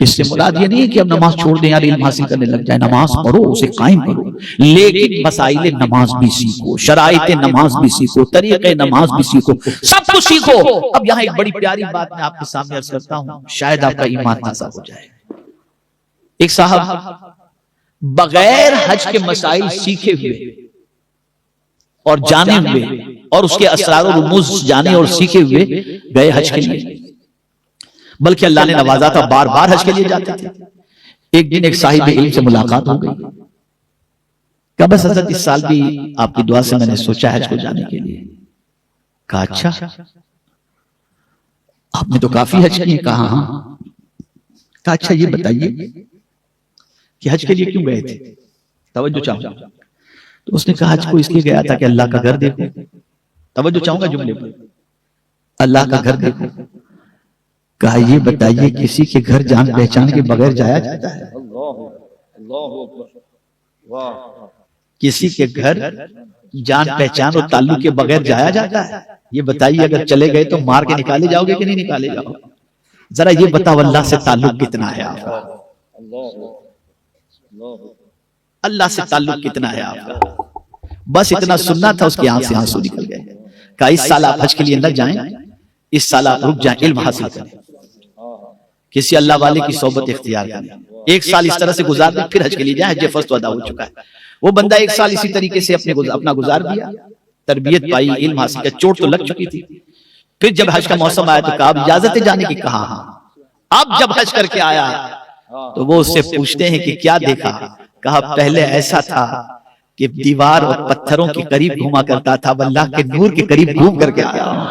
اس سے مراد یہ نہیں ہے کہ اب نماز چھوڑ دیں یار علم حاصل کرنے لگ جائے، نماز پڑھو، اسے قائم کرو، لیکن مسائل نماز بھی سیکھو، شرائط نماز بھی سیکھو، طریقے نماز بھی سیکھو، سب کچھ سیکھو۔ اب یہاں ایک بڑی پیاری بات میں آپ کے سامنے عرض کرتا ہوں، شاید آپ کا ایمان تازہ ہو جائے۔ ایک صاحب بغیر حج کے مسائل سیکھے ہوئے اور جانے ہوئے اور اس کے اسرار و رموز جانے اور سیکھے ہوئے گئے حج کے لیے، بلکہ اللہ نے نوازا تھا، بار بار حج کے لیے جاتے تھے۔ ایک دن ایک صاحب علم سے ملاقات ہو گئی، کہا بس حضرت اس سال بھی آپ کی دعا سے میں نے سوچا حج کو جانے کے لیے۔ کہا اچھا، آپ نے تو کافی حج کیے؟ کہا ہاں۔ کہا اچھا یہ بتائیے کہ حج کے لیے کیوں گئے تھے؟ توجہ چاہوں گا۔ تو اس نے کہا حج کو اس لیے گیا تھا کہ اللہ کا گھر دیکھو۔ توجہ چاہوں گا جملے پر، اللہ کا گھر دیکھو۔ کہا یہ بتائیے کسی کے گھر جان پہچان کے بغیر جایا جاتا ہے؟ کسی کے گھر جان پہچان اور تعلق کے بغیر جایا جاتا ہے؟ یہ بتائیے اگر چلے گئے تو مار کے نکالے جاؤ گے کہ نہیں نکالے جاؤ؟ ذرا یہ بتاؤ اللہ سے تعلق کتنا ہے آپ کا؟ اللہ سے تعلق کتنا ہے آپ کا؟ بس اتنا سننا تھا، اس کی آنکھ سے آنسو نکل گئے۔ کہا اس سال آپ حج کے لیے نہ جائیں، اس سال آپ رک جائیں، علم حاصل کریں، کسی اللہ والے کی صحبت اختیار کریں، ایک سال اس طرح سے گزار دیں، پھر حج کے لیے جائیں، حج فرض تو ادا ہو چکا ہے۔ وہ بندہ ایک سال اسی طریقے سے اپنا گزار دیا، تربیت پائی، علم حاصل کیا، چوٹ تو لگ چکی تھی۔ پھر جب حج کا موسم آیا تو کہا اب اجازت ہے جانے کی؟ کہا ہاں۔ اب جب حج کر کے آیا تو وہ اس سے پوچھتے ہیں کہ کیا دیکھا؟ کہا پہلے ایسا تھا کہ دیوار اور پتھروں کے قریب گھوما کرتا تھا، اب اللہ کے نور کے قریب گھوم کر کے آیا ہوں۔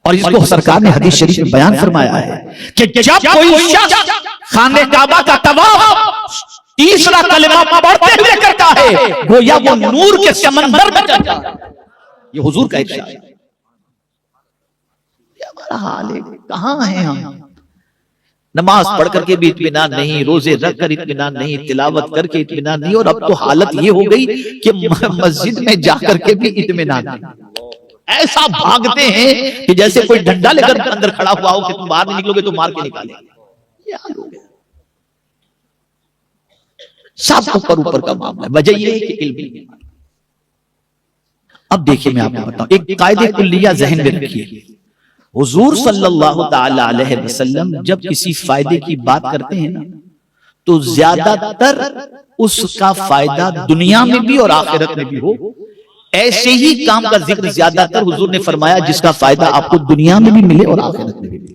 اور اس کو سرکار نے حدیث شریف میں بیان فرمایا ہے کہ جب کوئی شخص خانہ کعبہ کا طواف تیسرا کلمہ پڑھتے ہوئے کرتا ہے گویا وہ نور کے سمندر میں چلتا ہے۔ یہ حضور کا ارشاد ہے۔ یہ ہمارا حال ہے، کہاں ہیں ہم؟ نماز پڑھ کر کے بھی اطمینان نہیں، روزے رکھ کر اطمینان نہیں، تلاوت کر کے اطمینان نہیں، اور اب تو حالت یہ ہو گئی کہ مسجد میں جا کر کے بھی اطمینان نہیں۔ ایسا بھاگتے ہیں کہ جیسے کوئی ڈنڈا لے کر اندر کھڑا ہوا ہو کہ تم باہر نہیں نکلو گے تو مار کے نکالے۔ یہ حال ہو گیا، سب اوپر کا معاملہ ہے۔ وجہ یہ ہے کہ علم نہیں۔ اب دیکھیں میں آپ کو بتاؤں، ایک قاعدہ کلیہ ذہن میں رکھیے، حضور صلی اللہ تعالی علیہ وسلم جب کسی فائدے کی بات کرتے ہیں نا تو زیادہ تر اس کا فائدہ دنیا میں بھی اور آخرت میں بھی ہو، ایسے ہی کام کا ذکر زیادہ تر حضور نے فرمایا جس کا فائدہ آپ کو دنیا میں بھی ملے اور آخرت میں بھی ملے۔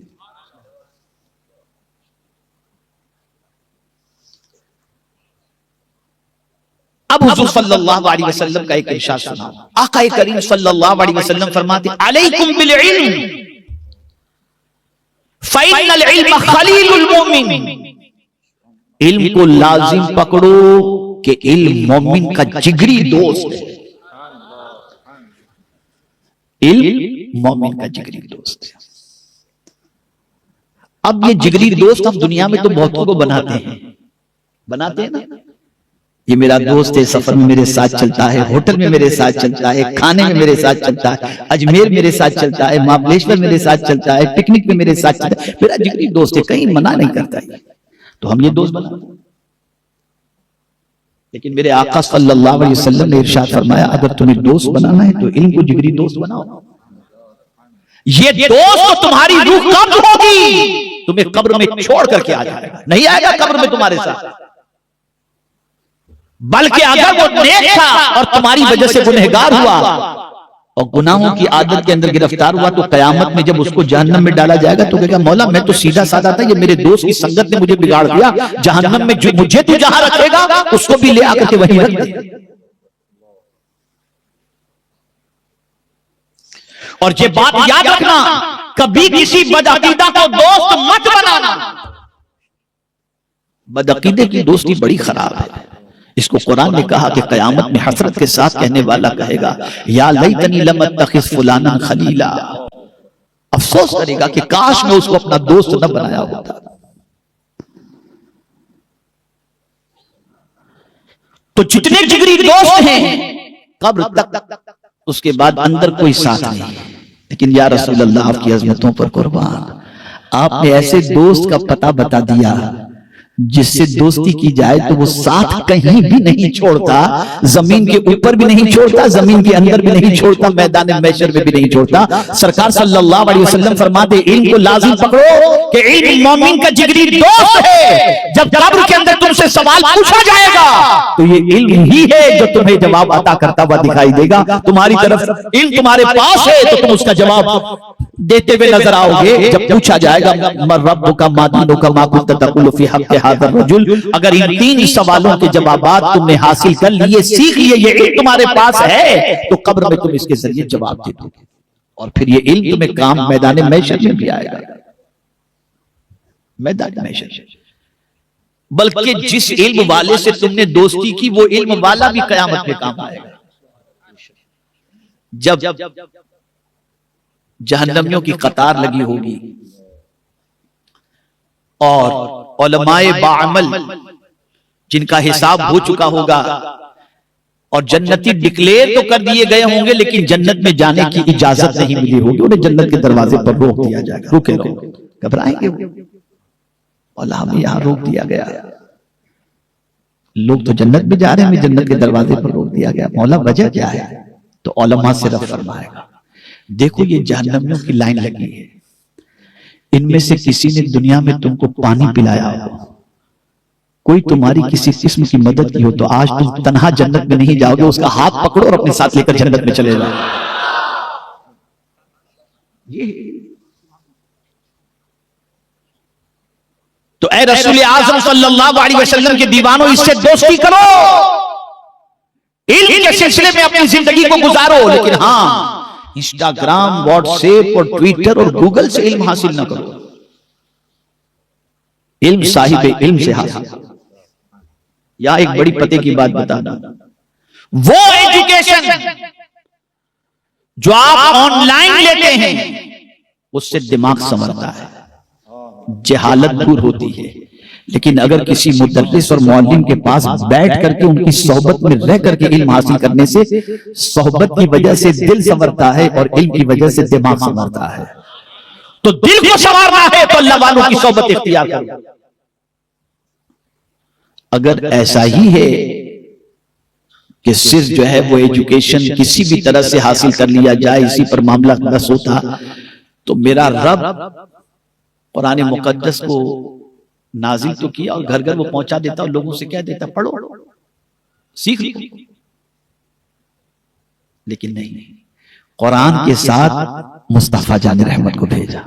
اب حضور صلی اللہ علیہ وسلم کا ایک ارشاد سنا، آقا کریم صلی اللہ علیہ وسلم فرماتے علیکم بالعلم فإن العلم خلیل المؤمن، علم کو لازم پکڑو کہ علم مومن کا جگری دوست ہے۔ علم مومن کا جگری دوست ہے۔ اب یہ جگری دوست ہم دنیا میں تو بہتوں کو بناتے ہیں نا، یہ میرا دوست ہے، سفر میں میرے ساتھ چلتا ہے، ہوٹل میں میرے ساتھ چلتا ہے، کھانے میں میرے ساتھ چلتا ہے، اجمیر میرے ساتھ چلتا ہے، مہابلیشور میرے ساتھ چلتا ہے، پکنک میں میرے ساتھ چلتا ہے، میرا جگری دوست ہے، کہیں منع نہیں کرتا ہے، تو ہم یہ دوست بنا۔ لیکن میرے آقا صلی اللہ علیہ وسلم نے ارشاد فرمایا اگر تمہیں دوست بنانا ہے تو علم کو جگری دوست بناؤ۔ یہ دوست تمہاری روح قبض ہوگی، تمہیں قبر میں چھوڑ کر کے آ جائے گا، نہیں آئے گا قبر میں تمہارے ساتھ، بلکہ اگر وہ نیک تھا اور تمہاری وجہ سے گنہگار ہوا اور گناہوں کی عادت کے اندر گرفتار ہوا تو قیامت میں جب اس کو جہنم میں ڈالا جائے گا تو کہے گا مولا میں تو سیدھا سادہ تھا، یہ میرے دوست کی سنگت نے مجھے بگاڑ دیا، جہنم میں مجھے تو جہاں رکھے گا اس کو بھی لے آ کر کے وہیں رکھ دے۔ اور یہ بات یاد رکھنا، کبھی کسی بدعقیدہ کو دوست مت بنانا، بدعقیدے کی دوستی بڑی خراب ہے۔ اس کو قرآن نے کہا کہ قیامت میں حسرت کے ساتھ کہنے والا کہے گا یا لیتنی لم اتخذ فلانا خلیلا، افسوس کرے گا کہ کاش میں اس کو اپنا دوست نہ بنایا ہوتا۔ تو جتنے جگری دوست ہیں قبر تک، اس کے بعد اندر کوئی ساتھ نہیں، لیکن یا رسول اللہ آپ کی عظمتوں پر قربان، آپ نے ایسے دوست کا پتہ بتا دیا جس سے دوستی کی جائے تو وہ ساتھ کہیں بھی نہیں چھوڑتا، زمین کے اوپر بھی نہیں چھوڑتا، زمین کے اندر بھی نہیں چھوڑتا، میدان محشر میں بھی نہیں چھوڑتا۔ سرکار صلی اللہ علیہ وسلم فرماتے علم کو لازم پکڑو کہ علم مومن کا جگری دوست ہے، جب قبر کے اندر تم سے سوال پوچھا جائے گا تو یہ علم ہی ہے جو تمہیں جواب عطا کرتا ہوا دکھائی دے گا۔ تمہاری طرف علم تمہارے پاس ہے تو تم اس کا جواب دیتے ہوئے نظر آؤ گے جب پوچھا جائے گا من ربک ما دینک ما کنت تقول فی حق هذا الرجل۔ اگر ان 3 سوالوں کے جوابات تم نے حاصل کر لیے، سیکھ لیے، یہ علم تمہارے پاس ہے تو قبر میں تم اس کے ذریعے جواب دے دو گے، اور پھر یہ علم تمہیں کام میدان محشر میں بھی آئے گا، میدان محشر میں۔ بلکہ جس علم والے سے تم نے دوستی کی وہ علم والا بھی قیامت میں کام آئے گا۔ جب جہنمیوں کی قطار لگی ہوگی اور علماء باعمل جن کا حساب ہو چکا ہوگا اور جنتی ڈکلیئر تو کر دیے گئے ہوں گے لیکن جنت میں جانے کی اجازت نہیں ملی ہوگی، انہیں جنت کے دروازے پر روک دیا جائے گا، روکے گا، گھبرائیں گے اور ہمیں یہاں روک دیا گیا، لوگ تو جنت میں جا رہے ہیں، ہمیں جنت کے دروازے پر روک دیا گیا، مولا وجہ کیا ہے؟ تو علماء سے رب فرمائے گا دیکھو یہ جہنمیوں کی لائن لگی ہے، ان میں سے کسی نے دنیا میں تم کو پانی پلایا ہو، کوئی تمہاری کسی قسم کی مدد کی ہو، تو آج تم تنہا جنت میں نہیں جاؤ گے، اس کا ہاتھ پکڑو اور اپنے ساتھ لے کر جنت میں چلے جاؤ۔ تو اے رسول اعظم صلی اللہ علیہ وسلم کے دیوانوں، اس سے دوستی کرو، علم کے سلسلے میں اپنی زندگی کو گزارو، لیکن ہاں انسٹاگرام، واٹس ایپ اور ٹویٹر اور گوگل سے علم حاصل نہ کرو، علم صاحب علم سے حاصل۔ یا ایک بڑی پتے کی بات بتانا، وہ ایجوکیشن جو آپ آن لائن لیتے ہیں اس سے دماغ سنورتا ہے، جہالت دور ہوتی ہے، لیکن اگر کسی مدرس اور معلم کے پاس بیٹھ کر کے ان کی صحبت میں رہ کر کے علم حاصل کرنے سے صحبت کی وجہ سے دل سنورتا ہے اور علم کی وجہ سے دماغ سنورتا ہے۔ تو دل کو سنوارنا ہے تو اللہ والوں کی صحبت اختیار کرو۔ اگر ایسا ہی ہے کہ صرف جو ہے وہ ایجوکیشن کسی بھی طرح سے حاصل کر لیا جائے، اسی پر معاملہ بس ہوتا، تو میرا رب قرآن مقدس کو نازل تو کیا اور گھر گھر وہ پہنچا دیتا اور لوگوں سے کہہ دیتا پڑھو سیکھ لو، لیکن نہیں، قرآن کے ساتھ مصطفیٰ جان رحمت کو بھیجا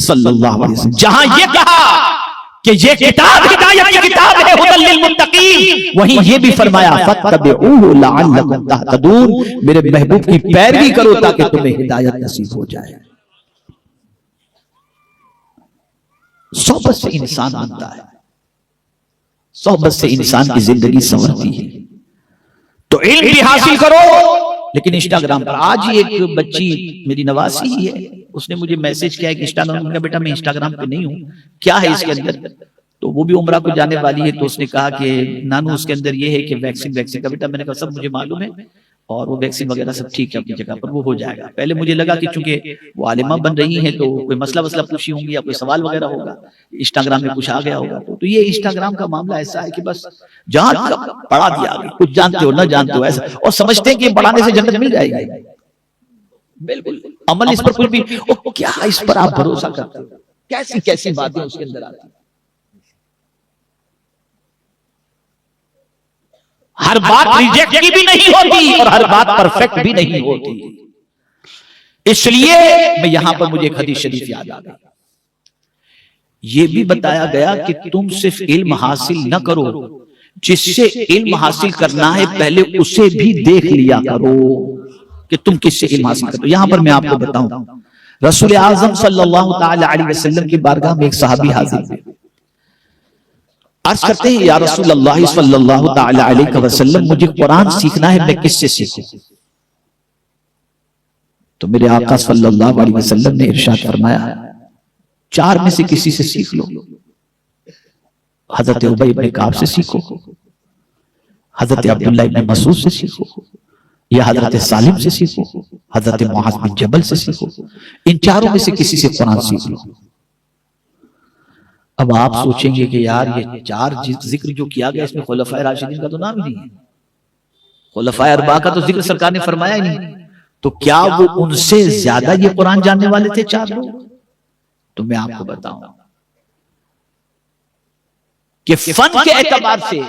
صلی اللہ علیہ وسلم، جہاں یہ کہا کہ یہ کتاب ہدایت کی کتاب ہے ھدی للمتقین، وہیں یہ بھی فرمایا فاتبعوہ لعلکم تہتدون، میرے محبوب کی پیروی کرو تاکہ تمہیں ہدایت نصیب ہو جائے۔ صحبت سے انسان بنتا ہے، صحبت سے انسان کی زندگی سنورتی ہے۔ تو علم بھی حاصل کرو، لیکن انسٹاگرام پر آج ہی ایک بچی میری نواسی ہی ہے، اس نے مجھے میسج کیا ہے کہ انسٹاگرام کا، بیٹا میں انسٹاگرام پہ نہیں ہوں، کیا ہے اس کے اندر؟ تو وہ بھی عمرہ کو جانے والی ہے، تو اس نے کہا کہ نانو اس کے اندر یہ ہے کہ ویکسین کا، بیٹا میں نے کہا سب مجھے معلوم ہے اور وہ ویکسین وغیرہ سب ٹھیک ہے اپنی جگہ پر، وہ ہو جائے گا۔ پہلے مجھے لگا کہ چونکہ وہ عالمہ بن رہی ہیں تو کوئی مسئلہ پوچھی ہوں گی یا کوئی سوال وغیرہ ہوگا، انسٹاگرام میں کچھ آ گیا ہوگا، تو یہ انسٹاگرام کا معاملہ ایسا ہے کہ بس جہاں پڑھا دیا گیا، کچھ جانتے ہو نہ جانتے ہو ایسا، اور سمجھتے ہیں کہ پڑھانے سے جنت مل جائے گی، بالکل عمل اس پر کچھ بھی، کیا اس پر آپ بھروسہ کرتے ہو؟ کیسی کیسی باتیں اس کے اندر آتی ہیں، ہر بات ریجیکٹ کی بھی نہیں ہوتی اور ہر بات پرفیکٹ بھی نہیں ہوتی، اس لیے میں یہاں پر مجھے ایک حدیث شریف یاد آ گئی، یہ بھی بتایا گیا کہ تم صرف علم حاصل نہ کرو، جس سے علم حاصل کرنا ہے پہلے اسے بھی دیکھ لیا کرو کہ تم کس سے علم حاصل کرو۔ یہاں پر میں آپ کو بتاؤں، رسول اعظم صلی اللہ تعالی علیہ وسلم کی بارگاہ میں ایک صحابی حاضر ہوئے، عرض کرتے ہیں یا رسول اللہ صلی اللہ تعالی علیہ وسلم مجھے قرآن سیکھنا ہے، میں کس سے سیکھوں؟ تو میرے آقا صلی اللہ علیہ وسلم نے ارشاد فرمایا 4 میں سے کسی سے سیکھ لو، حضرت ابی بن کعب سے سیکھو، حضرت عبداللہ بن مسعود سے سیکھو، یا حضرت سالم سے سیکھو، حضرت معاذ بن جبل سے سیکھو، ان 4 میں سے کسی سے قرآن سیکھ لو۔ اب آپ سوچیں گے کہ یار یہ چار ذکر جو کیا گیا اس میں خلفائے راشدین کا تو نام ہی نہیں ہے، خلفائے اربعہ کا تو ذکر سرکار نے فرمایا ہی نہیں، تو کیا وہ ان سے زیادہ یہ قرآن جاننے والے تھے چار لوگ؟ تو میں آپ کو بتاؤں کہ فن کے اعتبار سے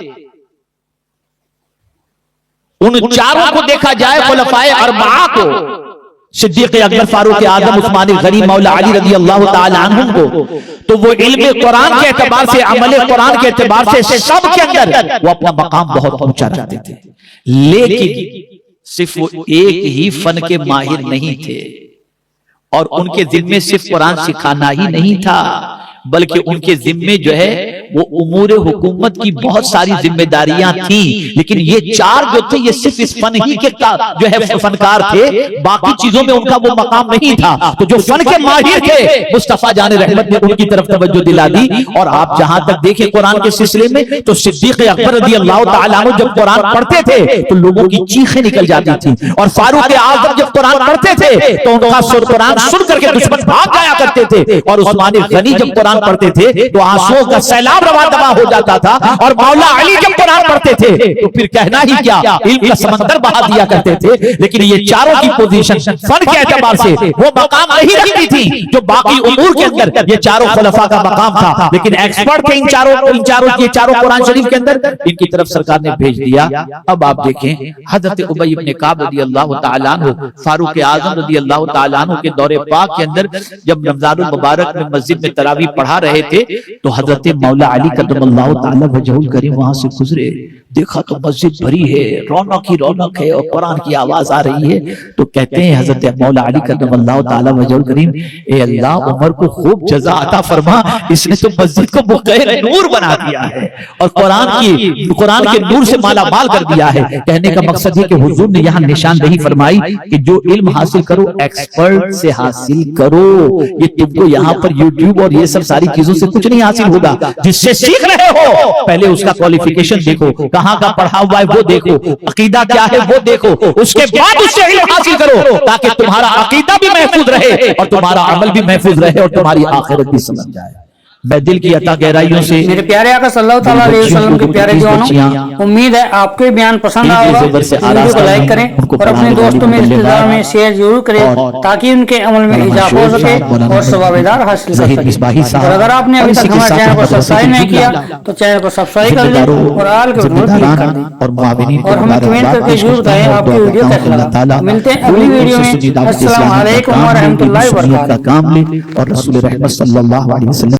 ان چاروں کو دیکھا جائے، خلفائے اربعہ کو، صدیق اکبر، فاروق اعظم، عثمان غنی، مولا علی رضی اللہ تعالی عنہم کو، تو وہ علم قرآن کے اعتبار سے، عمل قرآن کے اعتبار سے سب کے اندر وہ اپنا مقام بہت اونچا رکھتے تھے، لیکن صرف وہ ایک ہی فن کے ماہر نہیں تھے، اور ان کے ذمے صرف قرآن سکھانا ہی نہیں تھا، بلکہ ان کے ذمے جو ہے وہ امور حکومت کی بہت ساری ذمہ داریاں تھیں، لیکن یہ چار جو تھے یہ صرف اس فن ہی کے جو ہے فنکار تھے، باقی چیزوں میں ان کا وہ مقام نہیں تھا۔ تو جو فن کے ماہر تھے مصطفیٰ جان رحمت نے ان کی طرف توجہ دلا دی، اور آپ جہاں تک دیکھیں قرآن کے سلسلے میں تو صدیق اکبر رضی اللہ تعالیٰ عنہ جب قرآن پڑھتے تھے تو لوگوں کی چیخیں نکل جاتی تھیں، اور فاروق اعظم جب قرآن پڑھتے تھے تو ان کا قرآن سن کر کے دشمن بھاگ جایا کرتے تھے، اور عثمان غنی جب قرآن پڑھتے تھے تو آنسوؤں کا سیلاب رواں دواں ہو جاتا تھا، اور مولا علی جب قرآن پڑھتے تھے تو پھر کہنا ہی کیا، علم کا سمندر بہا دیا کرتے تھے۔ لیکن یہ چاروں کی پوزیشن فن کے اعتبار سے وہ مقام نہیں رکھتی تھی جو باقی امور کے اندر یہ چاروں خلفاء کا مقام تھا، لیکن ایکسپرٹ تھے یہ چاروں قرآن شریف کے اندر، ان کی طرف سرکار نے بھیج دیا۔ اب آپ دیکھیں حضرت ابی بن کعب رضی اللہ تعالیٰ عنہ، فاروق اعظم رضی اللہ تعالیٰ عنہ کے دور پاک کے اندر جب رمضان المبارک میں مسجد میں تراویح پڑھا رہے تھے تو حضرت مولا علی قدم اللہ تعالیٰ وجہ الکریم وہاں سے گزرے، دیکھا تو مسجد بھری ہے، رونق ہی رونق ہے، اور قرآن کی آواز آ رہی ہے، تو کہتے ہیں حضرت مولا علی قدم اللہ تعالیٰ وجہ الکریم، اے اللہ عمر کو خوب جزا عطا فرما، اس نے تو مسجد کو بغیر نور بنا دیا ہے اور قرآن کے نور سے مالا مال کر دیا ہے۔ کہنے کا مقصد ہے کہ حضور نے یہاں نشاندہی فرمائی کہ جو علم حاصل کرو ایکسپرٹ سے حاصل کرو، یہ تم کو یہاں پر یوٹیوب اور یہ سب ساری چیزوں سے کچھ نہیں حاصل ہوگا، جس سے سیکھ رہے ہو پہلے اس کا کوالیفیکیشن دیکھو، کہاں کا پڑھا ہوا ہے وہ دیکھو، عقیدہ کیا ہے وہ دیکھو، اس کے بعد اس سے علم حاصل کرو تاکہ تمہارا عقیدہ بھی محفوظ رہے اور تمہارا عمل بھی محفوظ رہے اور تمہاری آخرت بھی سمجھ جائے۔ میں دل کی عطا گہرائیوں سے میرے پیارے آقا صلی اللہ تعالیٰ علیہ وسلم کے پیارے جوانوں، امید ہے آپ کے بیان پسند آئے گا، ویڈیو کو لائک کریں اور اپنے دوستوں میں رشتہ داروں میں شیئر ضرور کریں تاکہ ان کے عمل میں اضافہ ہو سکے اور ثواب دار حاصل کر سکیں۔ اور اگر آپ نے ابھی تک ہمارے چینل کو سبسکرائب نہیں کیا تو چینل کو سبسکرائب کر لیں اور آل کے بٹن پر کلک کر دیں، اور ہمیں کمنٹ کر کے ضرور بتائیں آپ کی ویڈیو کیسا لگا۔ ملتے ہیں اگلی ویڈیو میں۔ السلام علیکم ورحمۃ اللہ وبرکاتہ۔ اور رسول رحمت صلی اللہ علیہ وسلم